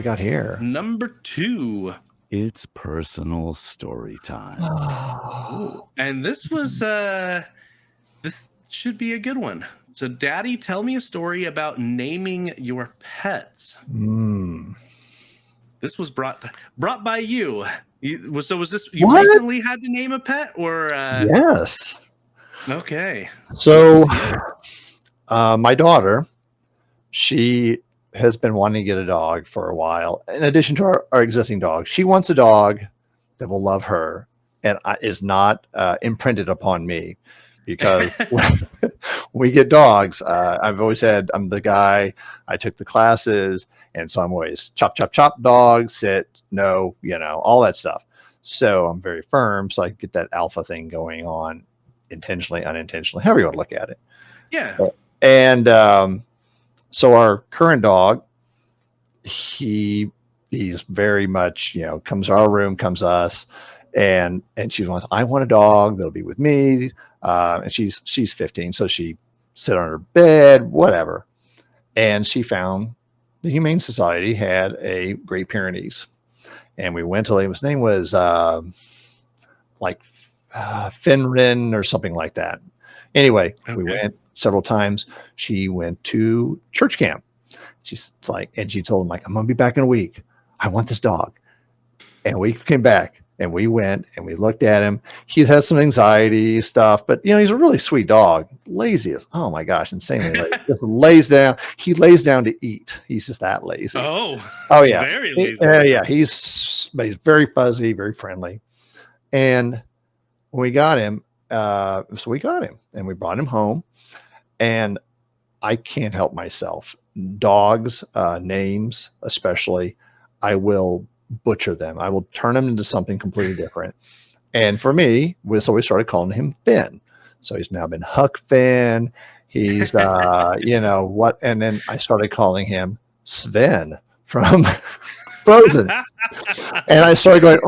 got here? Number 2. It's personal story time. Oh, and this should be a good one. So, Daddy, tell me a story about naming your pets. This was brought by you. So was this you recently had to name a pet, or? Yes. Okay. So, my daughter, she has been wanting to get a dog for a while. In addition to our existing dog, she wants a dog that will love her and is not imprinted upon me, because when we get dogs, I've always said I'm the guy. I took the classes, and so I'm always chop, chop, chop, dog, sit, no, all that stuff. So I'm very firm, so I get that alpha thing going on, intentionally, unintentionally, however you want to look at it. Yeah. And so our current dog, he's very much, comes to our room, comes to us, and she wants, I want a dog that'll be with me. And she's 15, so she sit on her bed, whatever. And she found the Humane Society had a Great Pyrenees, and we went to his name was Finrin or something like that. Anyway, okay. We went several times. She went to church camp. She's like, and she told him, like, I'm gonna be back in a week. I want this dog. And we came back. And we went and we looked at him. He's had some anxiety stuff, but he's a really sweet dog. Lazy as, oh my gosh, insanely lazy. Just lays down. He lays down to eat. He's just that lazy. Oh yeah, very lazy. Yeah, he's very fuzzy, very friendly. And when we got him, so we got him and we brought him home. And I can't help myself. Dogs, names especially, I will butcher them. I will turn them into something completely different. And for me, so we started calling him Finn. So he's now been Huck Finn. He's, what? And then I started calling him Sven from Frozen. And I started going,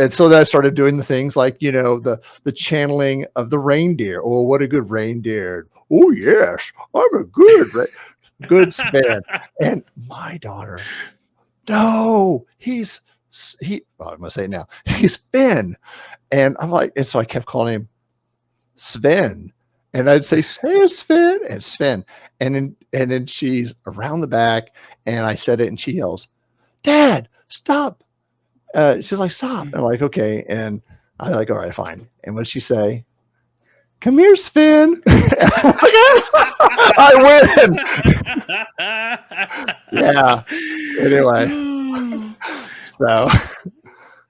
and so then I started doing the things like, the channeling of the reindeer. Oh, what a good reindeer. Oh, yes, I'm a good Sven. And my daughter, no, I'm gonna say it now. He's Finn. And I'm like, and so I kept calling him Sven. And I'd say, say Sven, and Sven. And then she's around the back, and I said it, and she yells, Dad, stop. She's like, stop. And I'm like, okay. And I'm like, all right, fine. And what did she say? Come here, Sven. I win. Yeah. Anyway. So,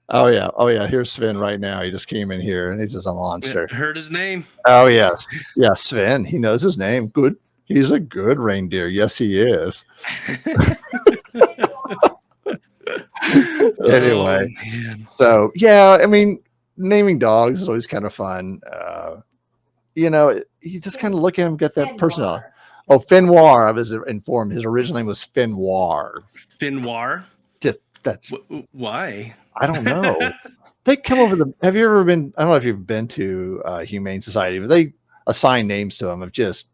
oh yeah. Here's Sven right now. He just came in here, and he's just a monster. Heard his name. Oh yes, Sven. He knows his name. Good. He's a good reindeer. Yes, he is. Anyway, so yeah, I mean, naming dogs is always kind of fun. You just kind of look at him, get that personality. Oh, Finoir. I was informed his original name was Finoir. Finoir? Just that's why? I don't know. They come over have you ever been? I don't know if you've been to Humane Society, but they assign names to them of just.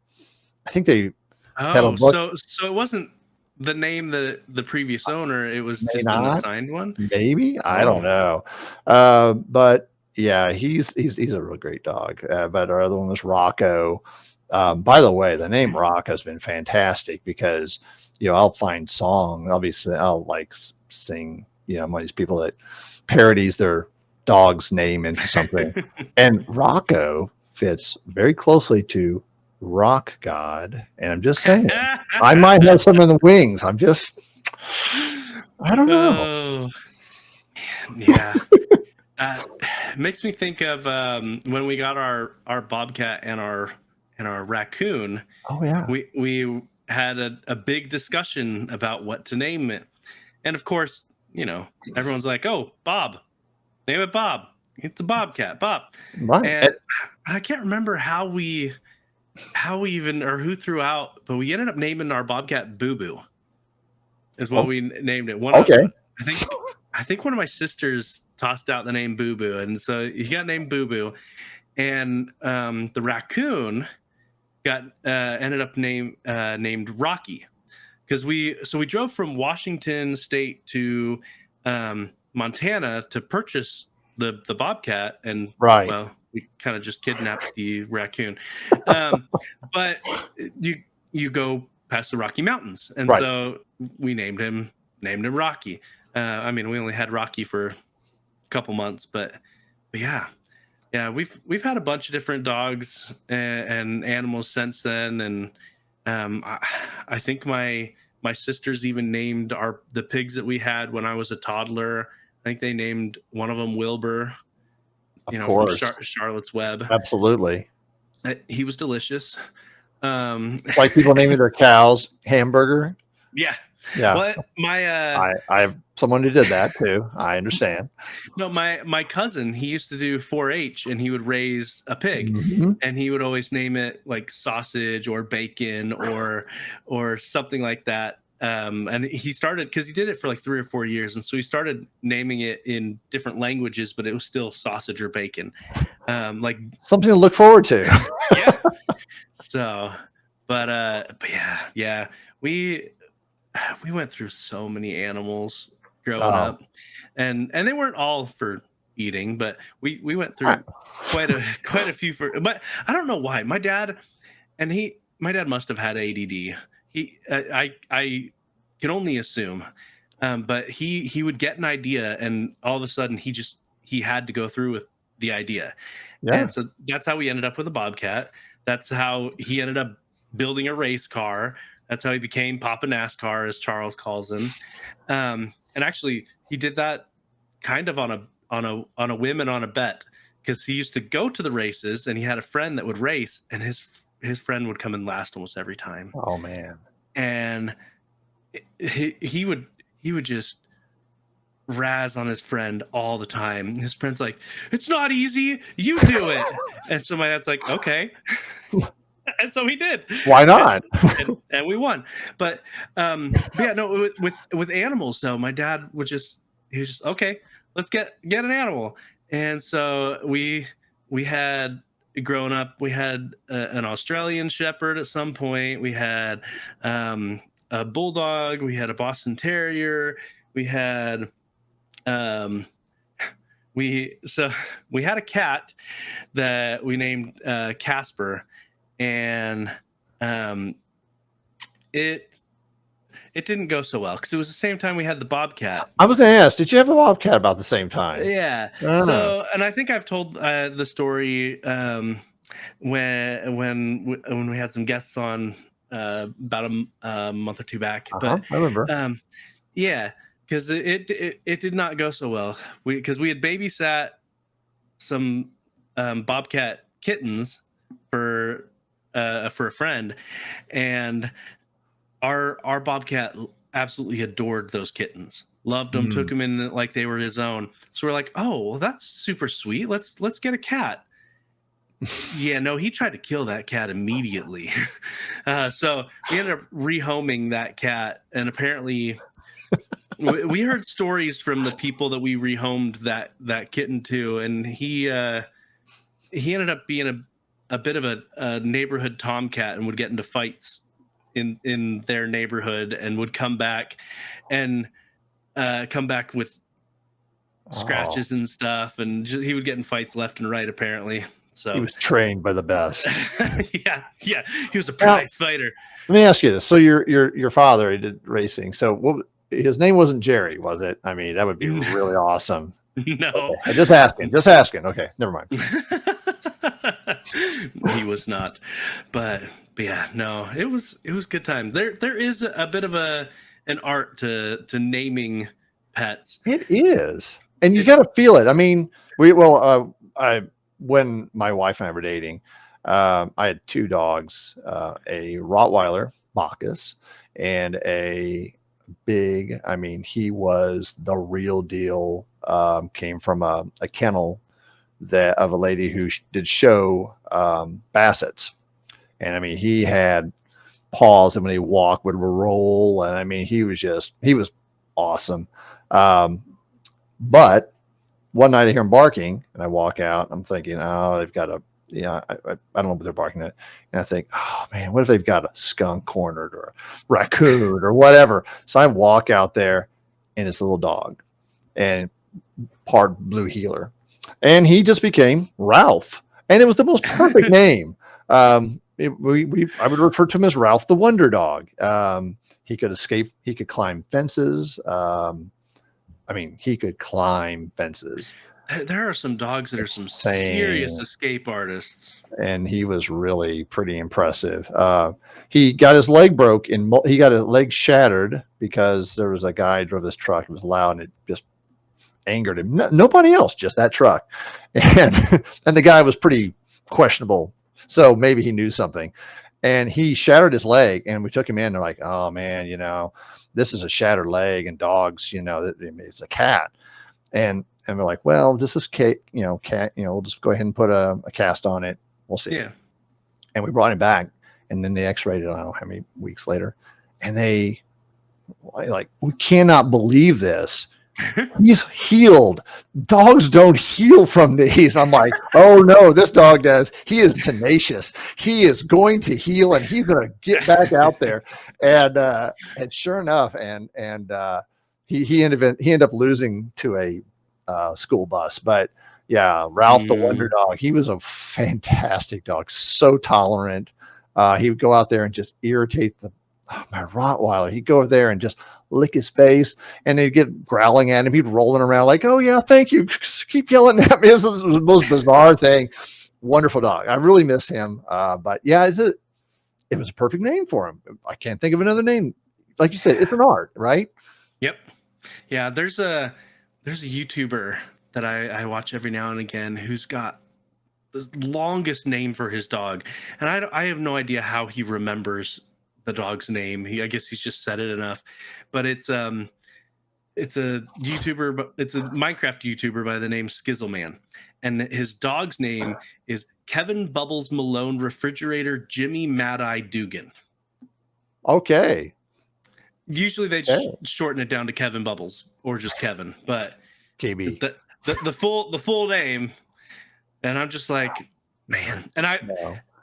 I think they. Had a book. So it wasn't the name that the previous owner. It was just an assigned one. Maybe I don't know, but. Yeah, he's a real great dog. But our other one was Rocco. By the way, the name Rocco has been fantastic because I'll find song. Obviously, I'll like sing. I'm one of these people that parodies their dog's name into something, and Rocco fits very closely to Rock God. And I'm just saying, I might have some in the wings. I don't know. Oh, yeah. Makes me think of when we got our bobcat and our raccoon. Oh yeah, we had a big discussion about what to name it, and of course, everyone's like, "Oh, Bob, name it Bob. It's a bobcat, Bob." Right. And I can't remember how we even or who threw out, but we ended up naming our bobcat Boo Boo. Is what we named it. I think one of my sisters tossed out the name Boo Boo, and so he got named Boo Boo, and the raccoon got ended up named Rocky. because we drove from Washington State to Montana to purchase the Bobcat, and Right. well, we kind of just kidnapped the raccoon. But you go past the Rocky Mountains, and Right. so we named him Rocky. I mean, we only had Rocky for a couple months, but yeah, we've had a bunch of different dogs and animals since then, and I think my sisters even named the pigs that we had when I was a toddler. I think they named one of them Wilbur, Of from course. Charlotte's Web. Absolutely. He was delicious. Like people naming their cows Hamburger. Yeah. Yeah. Well, my I have someone who did that too. I understand. no, my cousin, he used to do 4-H, and he would raise a pig, Mhm. and he would always name it like Sausage or Bacon or something like that. And he started, because he did it for like 3 or 4 years, and so he started naming it in different languages, but it was still Sausage or Bacon. Like Something to look forward to. yeah. So, but yeah, we went through so many animals growing up, and they weren't all for eating, but we went through quite a few but I don't know why. My dad must have had ADD. I can only assume, but he would get an idea, and all of a sudden he had to go through with the idea. Yeah. And so that's how we ended up with a Bobcat. That's how he ended up building a race car. That's how he became Papa NASCAR, as Charles calls him. And actually, he did that kind of on a whim and on a bet, because he used to go to the races, and he had a friend that would race, and his friend would come in last almost every time. Oh man. And he would just razz on his friend all the time. His friend's like, "It's not easy, you do it." And so my dad's like, "Okay." And so he did. Why not? And we won. But yeah, no, with animals though, my dad he was just okay, let's get an animal. And so we had, growing up, we had an Australian Shepherd at some point. We had a bulldog. We had a Boston Terrier. We had we had a cat that we named Casper, and it didn't go so well, because it was the same time we had the Bobcat. I was going to ask, did you have a Bobcat about the same time? Yeah. So, and I think I've told the story when we had some guests on about a month or two back. But I remember. yeah, because it did not go so well. Because we had babysat some Bobcat kittens for a friend, and our Bobcat absolutely adored those kittens, loved them, took them in like they were his own. So we're like, oh, well, that's super sweet. Let's get a cat. Yeah, no, he tried to kill that cat immediately. So we ended up rehoming that cat, and apparently we heard stories from the people that we rehomed that kitten to, and he ended up being a bit of a neighborhood tomcat, and would get into fights in their neighborhood, and would come back with scratches and stuff, and he would get in fights left and right, apparently. So he was trained by the best. yeah, he was a prize fighter. Let me ask you this: so your father, he did racing. So his name wasn't Jerry, was it? I mean, that would be really awesome. No, okay. Just asking. Okay, never mind. He was not, but yeah, no, it was good time. There is a bit of an art to naming pets. It is, and you got to feel it. I mean, when my wife and I were dating, I had two dogs, a Rottweiler, Bacchus, and a big, I mean, he was the real deal, came from a kennel of a lady who did show Bassets. And I mean, he had paws, and when he walked would roll. And I mean, he was awesome. But one night I hear him barking, and I walk out. I'm thinking, oh, they've got I don't know what they're barking at. And I think, oh man, what if they've got a skunk cornered or a raccoon or whatever? So I walk out there, and it's a little dog, and part blue heeler, and he just became Ralph, and it was the most perfect name. I would refer to him as Ralph the Wonder Dog. He could escape. He could climb fences. He could climb fences. There are some dogs that are some serious escape artists, and he was really pretty impressive. He got his leg broke he got his leg shattered because there was a guy who drove this truck. It was loud, and it just angered him. Nobody else, just that truck, and the guy was pretty questionable. So maybe he knew something, and he shattered his leg. And we took him in. They're like, "Oh man, this is a shattered leg, and dogs, it's a cat." And we're like, well, this is cat, we'll just go ahead and put a cast on it. We'll see. Yeah. And we brought him back, and then they x-rayed it, I don't know how many weeks later. And they we cannot believe this. He's healed. Dogs don't heal from these. I'm like, oh no, this dog does. He is tenacious. He is going to heal, and he's going to get back out there. And sure enough, he ended up losing to a school bus. But yeah, Ralph the Wonder Dog, he was a fantastic dog, so tolerant. He would go out there and just irritate my Rottweiler. He'd go over there and just lick his face, and they'd get growling at him. He'd rolling around like, oh yeah, thank you, keep yelling at me. It was the most bizarre thing. Wonderful dog. I really miss him. But yeah, it was a perfect name for him. I can't think of another name. Like you said, it's an art, right? Yep. Yeah, there's a YouTuber that I watch every now and again who's got the longest name for his dog, and I have no idea how he remembers the dog's name. I guess he's just said it enough, but it's a YouTuber, but it's a Minecraft YouTuber by the name Skizzleman, and his dog's name is Kevin Bubbles Malone Refrigerator Jimmy Mad Eye Dugan. Okay. Usually they just shorten it down to Kevin Bubbles or just Kevin, but KB. The full name, and I'm just like, man, and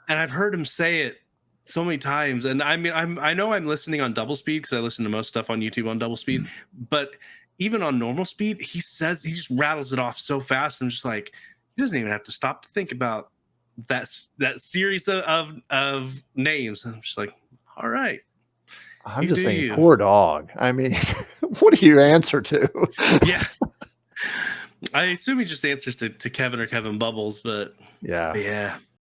I've heard him say it so many times, and I mean, I know I'm listening on double speed because I listen to most stuff on YouTube on double speed, but even on normal speed, he just rattles it off so fast. I'm just like, he doesn't even have to stop to think about that series of names. I'm just like, all right. I'm just saying, poor dog. I mean, what do you answer to? Yeah. I assume he just answers to Kevin or Kevin Bubbles, but yeah.